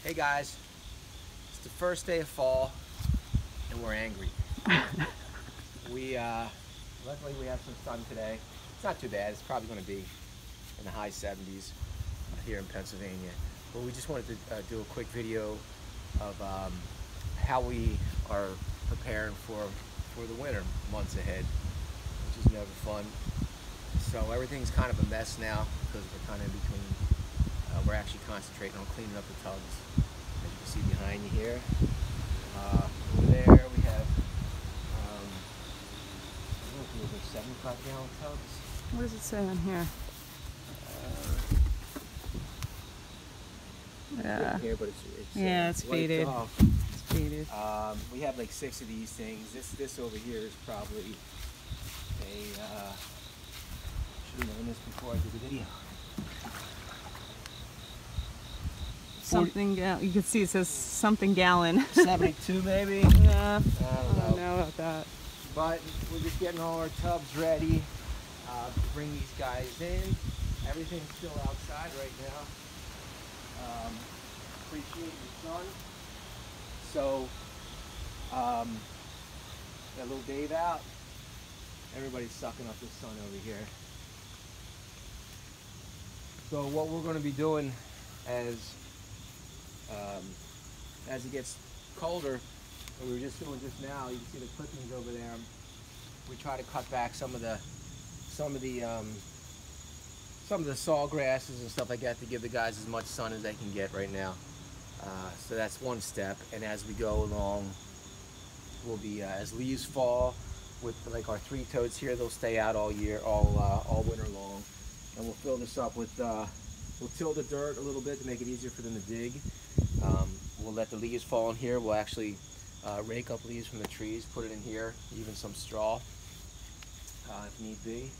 Hey guys, it's the first day of fall and we're angry. Luckily we have some sun today. It's not too bad. It's probably going to be in the high 70s here in Pennsylvania. But we just wanted to do a quick video of how we are preparing for the winter months ahead, which is never fun. So everything's kind of a mess now because we're kind of in between. We're actually concentrating on cleaning up the tubs. As you can see behind you here. Over there we have, I don't know if those are 75-gallon tubs. What does it say on here? Yeah. Here, but it's faded. off. It's faded. We have like 6 of these things. This over here is probably a, should have known this before I did the video. Something, you can see it says something gallon. 72 maybe? Yeah. I don't know. About that. But we're just getting all our tubs ready to bring these guys in. Everything's still outside right now. Appreciate the sun. So, got little Dave out. Everybody's sucking up the sun over here. So what we're going to be doing as it gets colder, and we were just doing just now, you can see the clippings over there. We try to cut back some of the saw grasses and stuff like that to give the guys as much sun as they can get right now. So that's one step. And as we go along, we'll be as leaves fall with like our 3 toads here, they'll stay out all year, all winter long. And we'll fill this up with we'll till the dirt a little bit to make it easier for them to dig. We'll let the leaves fall in here. We'll actually rake up leaves from the trees, put it in here, even some straw if need be,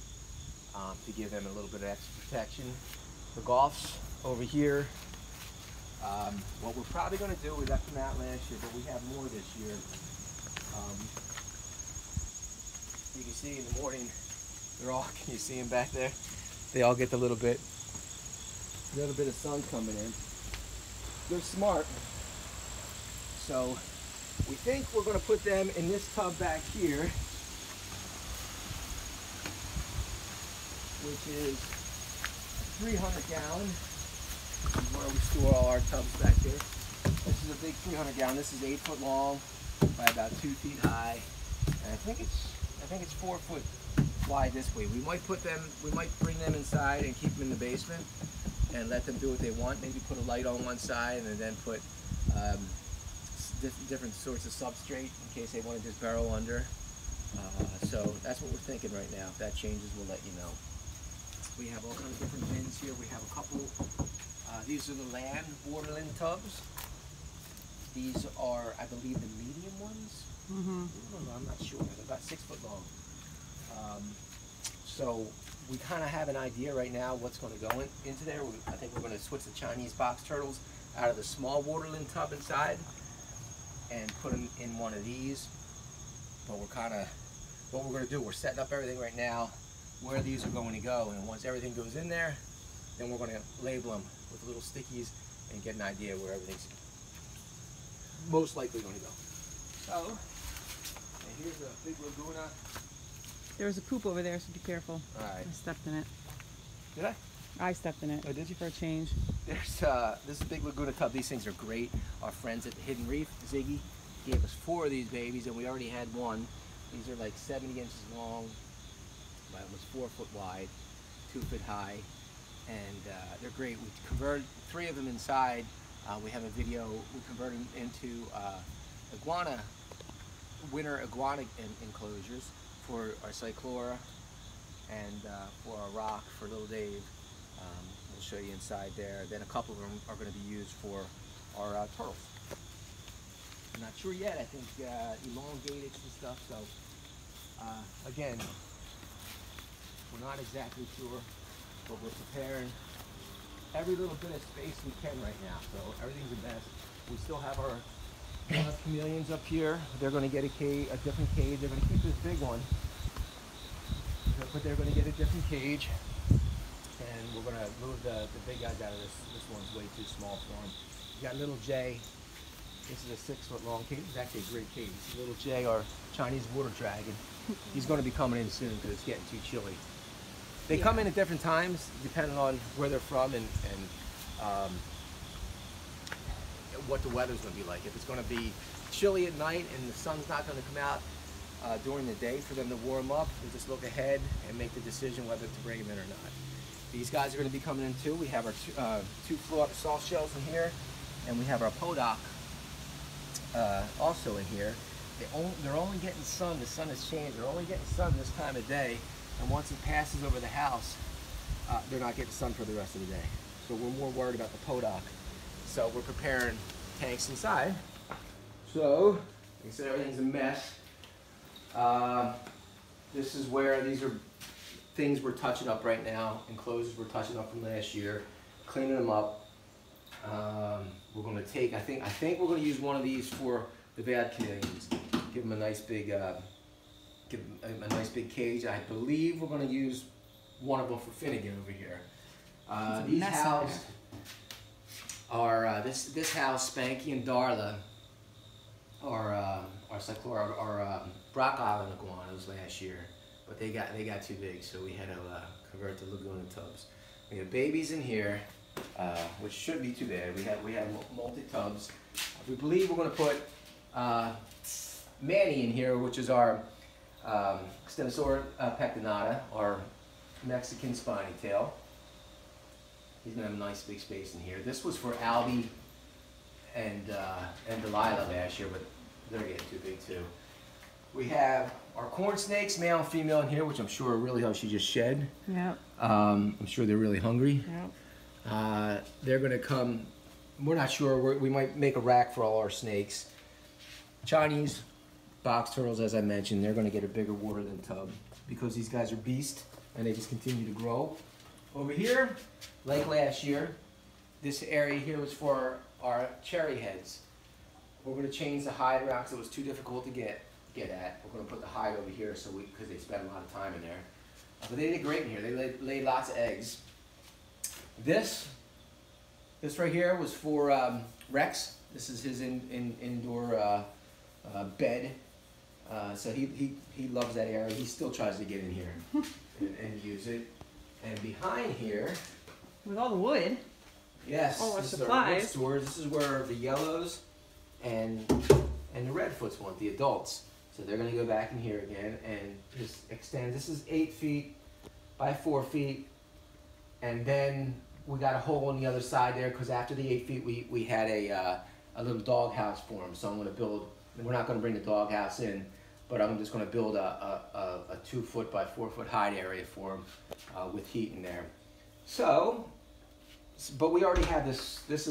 to give them a little bit of extra protection. The golfs over here, what we're probably going to do, we left them out last year, but we have more this year. You can see in the morning, they're all, can you see them back there? They all get a little bit of sun coming in. They're smart. So we think we're going to put them in this tub back here, which is 300 gallon. This is where we store all our tubs back here. This is a big 300 gallon. This is 8 foot long by about 2 feet high. And I think it's 4 foot wide this way. We might bring them inside and keep them in the basement and let them do what they want. Maybe put a light on one side and then put different sorts of substrate in case they want to just burrow under. So that's what we're thinking right now. If that changes, we'll let you know. We have all kinds of different bins here. We have a couple. These are the land waterland tubs. These are, I believe, the medium ones. I'm not sure. They're about 6 foot long. So we kind of have an idea right now what's going to go into there. I think we're going to switch the Chinese box turtles out of the small waterland tub inside and put them in one of these. But what we're going to do, we're setting up everything right now where these are going to go, and once everything goes in there, then we're going to label them with little stickies and get an idea where everything's most likely going to go. So, and here's a big Laguna. There was a poop over there, so be careful. All right. I stepped in it. Did I? I stepped in it. Oh, did you? For a change. There's this is a big Laguna tub. These things are great. Our friends at the Hidden Reef, Ziggy, gave us 4 of these babies, and we already had one. These are like 70 inches long, by almost 4 foot wide, 2 foot high, and they're great. We converted 3 of them inside. We have a video. We converted them into winter iguana enclosures for our cyclora and for our rock for little Dave. We'll show you inside there. Then a couple of them are going to be used for our turtles. I'm not sure yet. I think elongated and stuff. So again, we're not exactly sure, but we're preparing every little bit of space we can right now. So everything's a mess. We still have our chameleons up here. They're going to get a different cage. They're going to keep this big one, but they're going to get a different cage. And we're going to move the big guys out of this. This one's way too small for them. got little Jay. This is a 6-foot long cage. It's actually a great cage. Little Jay, our Chinese water dragon. He's going to be coming in soon because it's getting too chilly. They come in at different times depending on where they're from and what the weather's going to be like. If it's going to be chilly at night and the sun's not going to come out during the day for them to warm up, we just look ahead and make the decision whether to bring them in or not. These guys are going to be coming in too. We have our two soft shells in here, and we have our podoc also in here. They're only getting sun. The sun has changed. They're only getting sun this time of day, and once it passes over the house, they're not getting sun for the rest of the day. So we're more worried about the podoc. So we're preparing tanks inside. So, like I said, everything's a mess. This is where these are things we're touching up right now. Enclosures we're touching up from last year, cleaning them up. We're going to take, I think we're going to use one of these for the bad chameleons. Give them a nice big, cage. I believe we're going to use one of them for Finnegan over here. These houses are this house, Spanky and Darla, are Brock Island iguanas last year, but they got too big, so we had to convert to Laguna tubs. We have babies in here, which shouldn't be too bad. We have multi-tubs. We believe we're going to put Manny in here, which is our Stenosaurus pectinata, our Mexican spiny tail. He's going to have a nice big space in here. This was for Albie and Delilah last year, but they're getting too big too. We have our corn snakes, male and female, in here, which I'm sure are really how she just shed. Yep. I'm sure they're really hungry. Yep. They're going to come, we're not sure, we might make a rack for all our snakes. Chinese box turtles, as I mentioned, they're going to get a bigger water than tub because these guys are beasts and they just continue to grow. Over here, like last year, this area here was for our cherry heads. We're going to change the hide around because it was too difficult to get at. We're going to put the hide over here because they spend a lot of time in there. But they did great in here. They laid lots of eggs. This right here was for Rex. This is his indoor bed. So he loves that area. He still tries to get in here and use it. And behind here, with all the wood. Yes, all our this supplies. Is our wood stores. This is where the yellows and the redfoots want, the adults. So they're going to go back in here again and just extend. This is 8 feet by 4 feet, and then we got a hole on the other side there because after the 8 feet we had a little dog house for them. So I'm going to build. We're not going to bring the dog house in, but I'm just going to build a 2 foot by 4 foot hide area for them with heat in there. So, but we already have this. This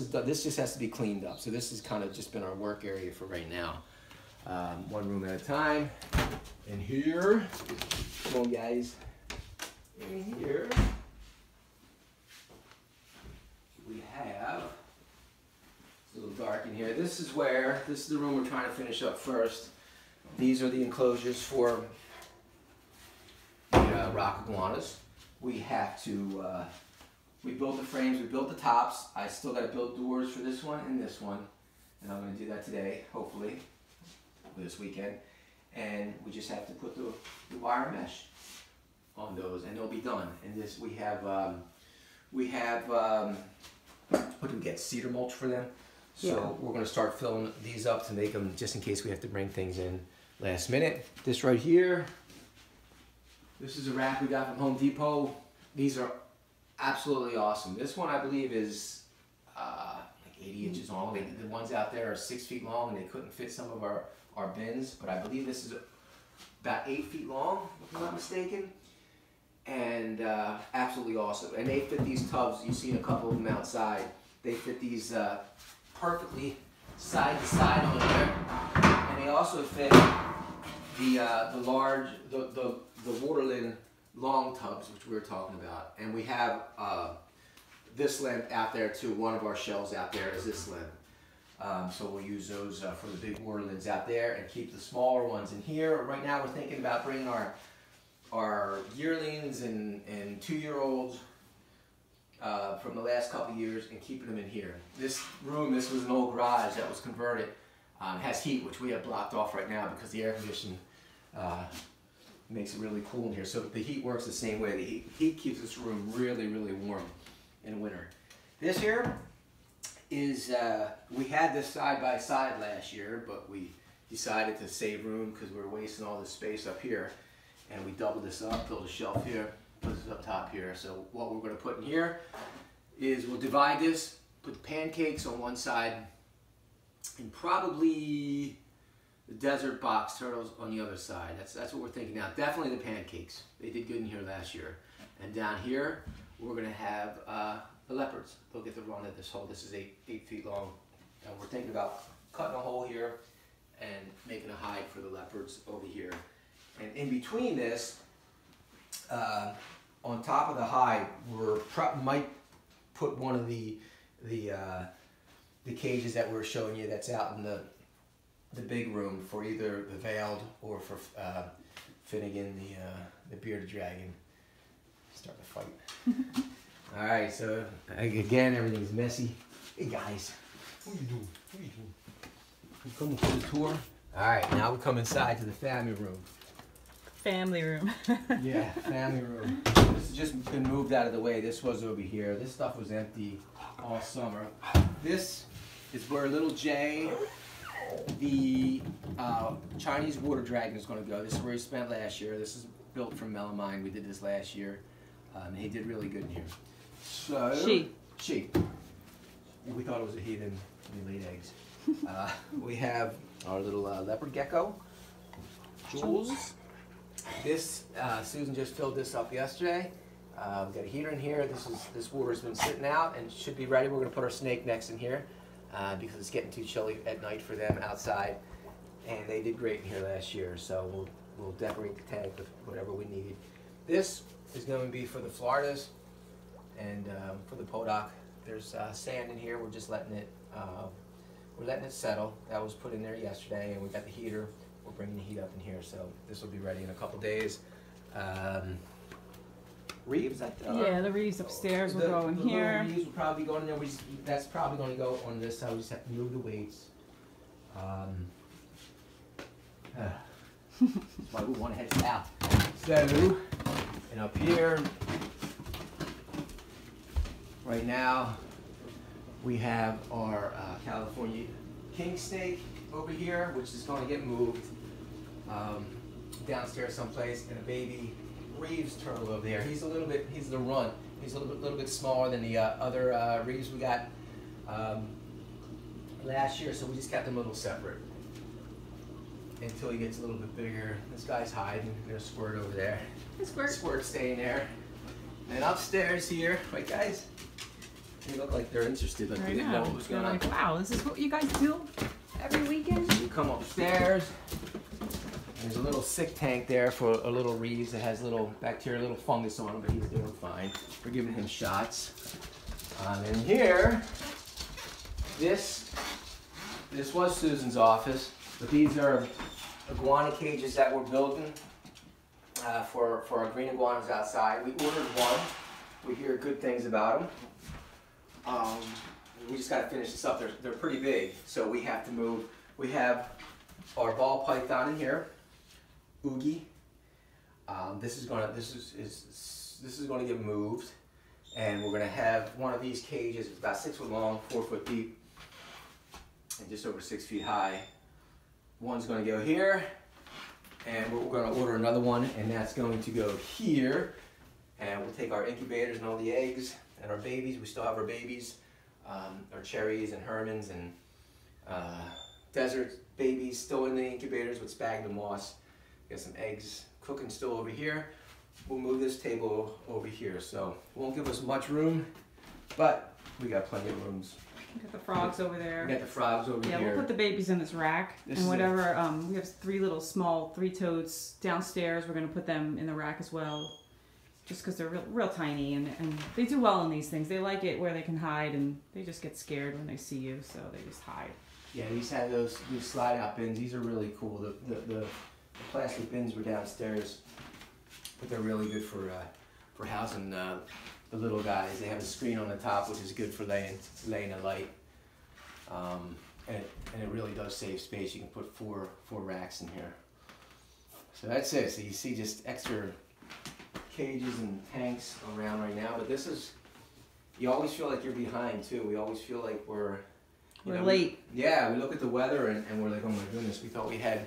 just has to be cleaned up. So this has kind of just been our work area for right now. One room at a time. And here, come on guys. In here, we have. It's a little dark in here. This is the room we're trying to finish up first. These are the enclosures for the rock iguanas. We have to, we built the frames, we built the tops. I still got to build doors for this one and this one. And I'm going to do that today, hopefully, this weekend. And we just have to put the wire mesh on those and they'll be done. And this, we have what do we get? Cedar mulch for them. So yeah. We're going to start filling these up to make them just in case we have to bring things in last minute. This right here, this is a rack we got from Home Depot. These are absolutely awesome. This one I believe is like 80 inches long. The ones out there are 6 feet long and they couldn't fit some of our bins, but I believe this is about 8 feet long, if I'm not mistaken. And absolutely awesome. And they fit these tubs. You've seen a couple of them outside. They fit these perfectly side to side on there, and they also fit the large Waterland long tubs, which we were talking about. And we have this length out there too. One of our shelves out there is this length. So we'll use those for the big Waterlands out there and keep the smaller ones in here. Right now we're thinking about bringing our yearlings and 2-year-olds from the last couple of years and keeping them in here. This room, this was an old garage that was converted. Has heat, which we have blocked off right now because the air conditioning makes it really cool in here. So the heat works the same way. The heat keeps this room really, really warm in winter. This here is, we had this side by side last year, but we decided to save room because we were wasting all this space up here. And we doubled this up, built a shelf here, put this up top here. So what we're going to put in here is we'll divide this, put the pancakes on one side, and probably the desert box turtles on the other side. That's what we're thinking now. Definitely the pancakes. They did good in here last year. And down here, we're going to have the leopards. They'll get to run at this hole. This is 8 feet long. And we're thinking about cutting a hole here and making a hide for the leopards over here. And in between this, on top of the hide, might put one of the cages that we're showing you that's out in the big room for either the veiled or for Finnegan, the bearded dragon. Start to fight. All right, so again, everything's messy. Hey guys, what are you doing? What are you doing? You coming for the tour? All right, now we come inside to the family room. Family room. Yeah, family room. This has just been moved out of the way. This was over here. This stuff was empty all summer. This is where little Jay, the Chinese water dragon, is going to go. This is where he spent last year. This is built from melamine. We did this last year. He did really good in here. So she. We thought it was a he, then we laid eggs. We have our little leopard gecko, Jules. This, Susan just filled this up yesterday. We've got a heater in here. This water's been sitting out and should be ready. We're going to put our snake next in here because it's getting too chilly at night for them outside. And they did great in here last year, so we'll decorate the tank with whatever we need. This is going to be for the Floridas and for the Podoc. There's sand in here. We're just letting it settle. That was put in there yesterday, and we got the heater. We're bringing the heat up in here, so this will be ready in a couple days. Reeves, yeah, the Reeves upstairs will go in here. The Reeves will probably go in there. That's probably going to go on this side. We just have to move the weights. That's why we want to head south. So, and up here, right now, we have our California king snake over here, which is going to get moved downstairs someplace, and a baby Reeves turtle over there. He's the runt. He's a little bit smaller than the other Reeves we got last year, so we just kept them a little separate until he gets a little bit bigger. This guy's hiding. There's Squirt over there. Squirt's staying there. And upstairs here, right guys? They look like they're interested, like they didn't know what was going on. Wow, this is what you guys do every weekend? You come upstairs. There's a little sick tank there for a little Reeves that has little bacteria, little fungus on him, but he's doing fine. We're giving him shots. And here, this was Susan's office, but these are iguana cages that we're building for our green iguanas outside. We ordered one. We hear good things about them. We just got to finish this up. They're pretty big, so we have to move. We have our ball python in here, Oogie. This is going to get moved, and we're going to have one of these cages. It's about 6 foot long, 4 foot deep, and just over 6 feet high. One's going to go here, and we're going to order another one, and that's going to go here. And we'll take our incubators and all the eggs and our babies. We still have our babies, our cherries and Hermans and desert babies still in the incubators with sphagnum moss. Got some eggs cooking still over here. We'll move this table over here, so it won't give us much room, but we got plenty of rooms. We got the frogs over there. We got the frogs over here. Yeah, we'll put the babies in this rack. And whatever, we have 3 little small 3-toads downstairs. We're going to put them in the rack as well, just because they're real tiny, and they do well in these things. They like it where they can hide, and they just get scared when they see you, so they just hide. Yeah, these have these slide out bins. These are really cool. The plastic bins were downstairs, but they're really good for housing the little guys. They have a screen on the top, which is good for laying a light. And it really does save space. You can put four racks in here. So that's it. So you see just extra cages and tanks around right now. But this is, you always feel like you're behind too. We always feel like we're late. We look at the weather and we're like, oh my goodness, we thought we had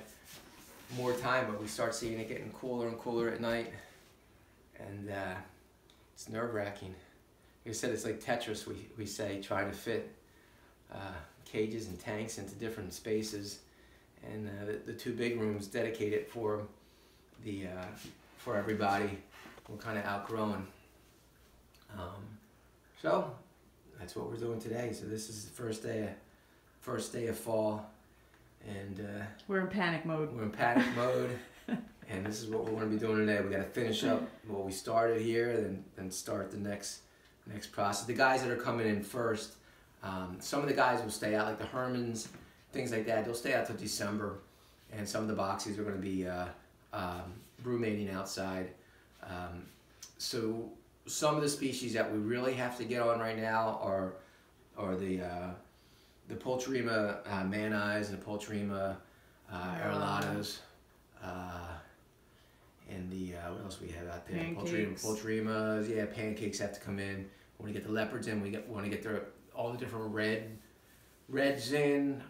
more time, but we start seeing it getting cooler and cooler at night. And it's nerve-wracking. Like I said, it's like Tetris, we say, trying to fit cages and tanks into different spaces. And the two big rooms dedicated for everybody were kind of outgrown. So that's what we're doing today. So this is the first day of fall, and we're in panic mode. We're in panic mode, and this is what we're going to be doing today. We got to finish up what we started here, then start the next process. The guys that are coming in first, some of the guys will stay out, like the Hermans, things like that. They'll stay out till December, and some of the boxies are going to be brumating outside. So some of the species that we really have to get on right now are the Poltrema man-eyes and the Poltrema aerolatas, and the what else we have out there? Poltremas, yeah, pancakes have to come in. We want to get the leopards in. We want to get all the different reds in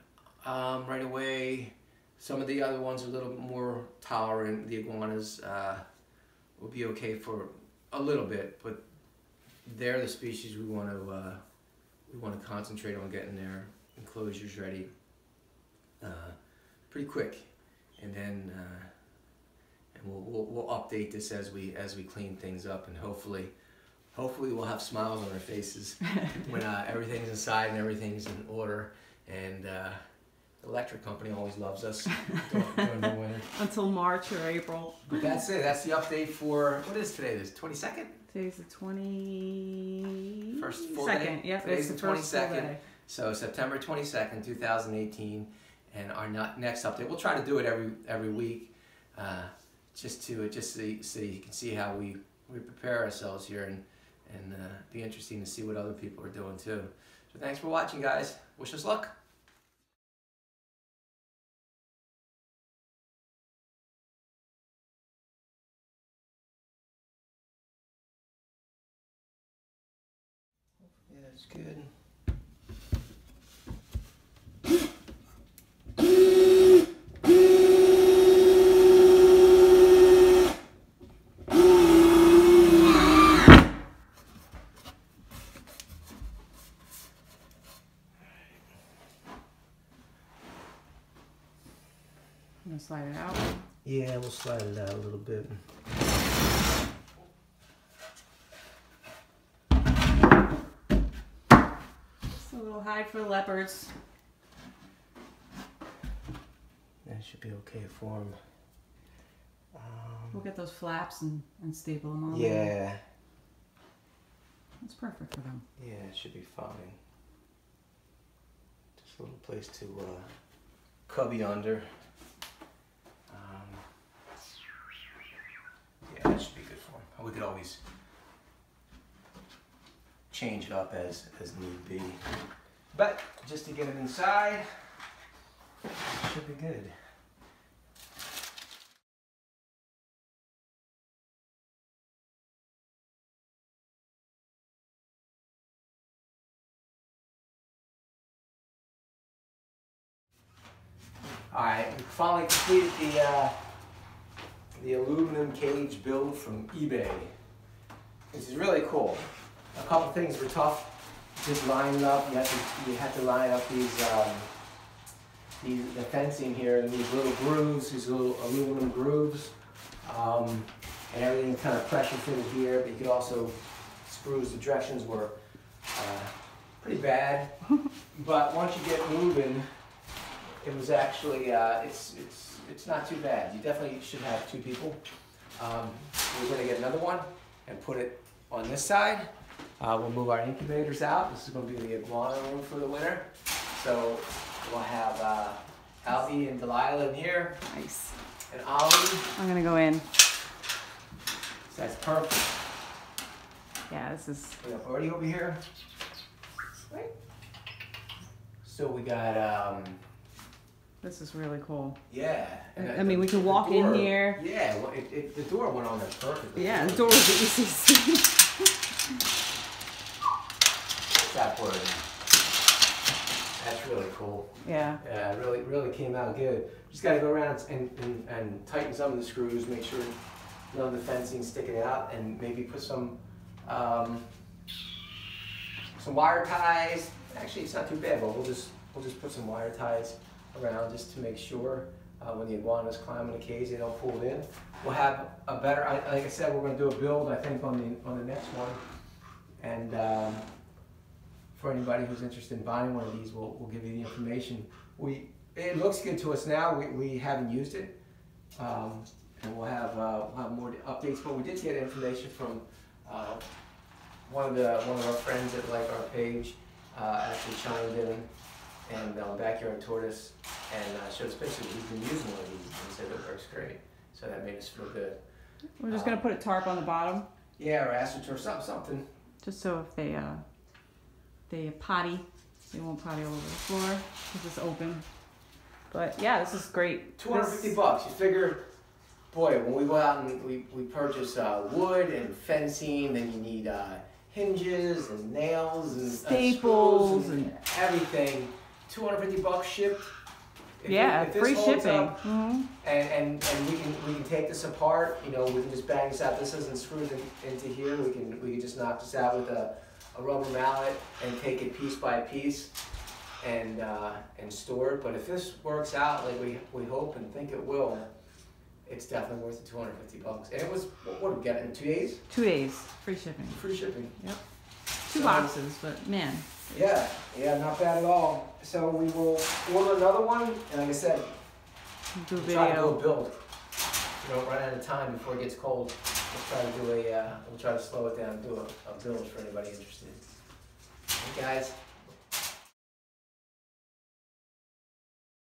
right away. Some of the other ones are a little bit more tolerant. The iguanas will be okay for a little bit, but they're the species we want to concentrate on getting their enclosures ready pretty quick, and then we'll update this as we clean things up, and hopefully we'll have smiles on our faces when everything's inside and everything's in order. And the electric company always loves us during the winter. Until March or April. But that's it. That's the update for, what is today? This 22nd? Today's the 22nd. First full day? Yep, today's it's the the first 22nd. full day. So September 22nd, 2018, and our next update. We'll try to do it every week, just so you can see how we prepare ourselves here, and be interesting to see what other people are doing too. So thanks for watching, guys. Wish us luck. Yeah, that's good. I'm gonna slide it out. Yeah, we'll slide it out a little bit. Just a little hide for the leopards. That should be okay for them. We'll get those flaps and staple them on. Yeah. That's perfect for them. Yeah, it should be fine. Just a little place to cubby under. Yeah, that should be good for them. We could always change it up as need be. But just to get them inside, it should be good. Alright, we finally completed the aluminum cage build from eBay. This is really cool. A couple things were tough. Just lining up. You have to line up the fencing here and these little grooves, these little aluminum grooves, and everything kind of pressure fitted here. But you could also screws. The directions were pretty bad, but once you get moving, it was actually it's not too bad. You definitely should have two people. We're going to get another one and put it on this side. We'll move our incubators out. This is going to be the iguana room for the winter. So we'll have Albie and Delilah in here. Nice. And Ollie. I'm going to go in. So that's perfect. Yeah, this is. We got Birdie over here. Right. So we got This is really cool. yeah. I mean, we can walk in here. Yeah, well, the door went on there perfectly. Yeah, the door was the easiest thing. That word. That's really cool. Yeah. Yeah, it really came out good. Just got to go around and tighten some of the screws, make sure none of the fencing's sticking out, and maybe put some wire ties. Actually, it's not too bad, but we'll just put some wire ties around just to make sure when the iguanas climb in the cage, they don't pull it in. We'll have a better. Like I said, we're going to do a build, I think, on the next one, and. For anybody who's interested in buying one of these, we'll give you the information. It looks good to us now. We haven't used it, and we'll have more updates. But we did get information from one of our friends that like our page. Actually chimed in and Backyard Tortoise and showed us pictures. He's been using one of these and said it works great. So that made us feel good. We're just gonna put a tarp on the bottom. Yeah, or astroturf, something. Just so if they potty, they won't potty all over the floor because it's open. But yeah, this is great. $250. You figure, boy, when we go out and we purchase wood and fencing, then you need hinges and nails and staples and everything. $250 shipped. If free shipping. Up, and we can take this apart. You know, we can just bang this out. This isn't screwed into here. We can just knock this out with a rubber mallet and take it piece by piece and store it. But if this works out like we hope and think it will, it's definitely worth the $250. And it was, what did we get in 2 days? 2 days, free shipping. Free shipping. Yep. Two boxes, but man. Yeah, not bad at all. So we will order another one, and like I said, do a video. Try to do a build. We don't run out of time before it gets cold. We'll try to do we'll try to slow it down and do a build for anybody interested. Hey guys.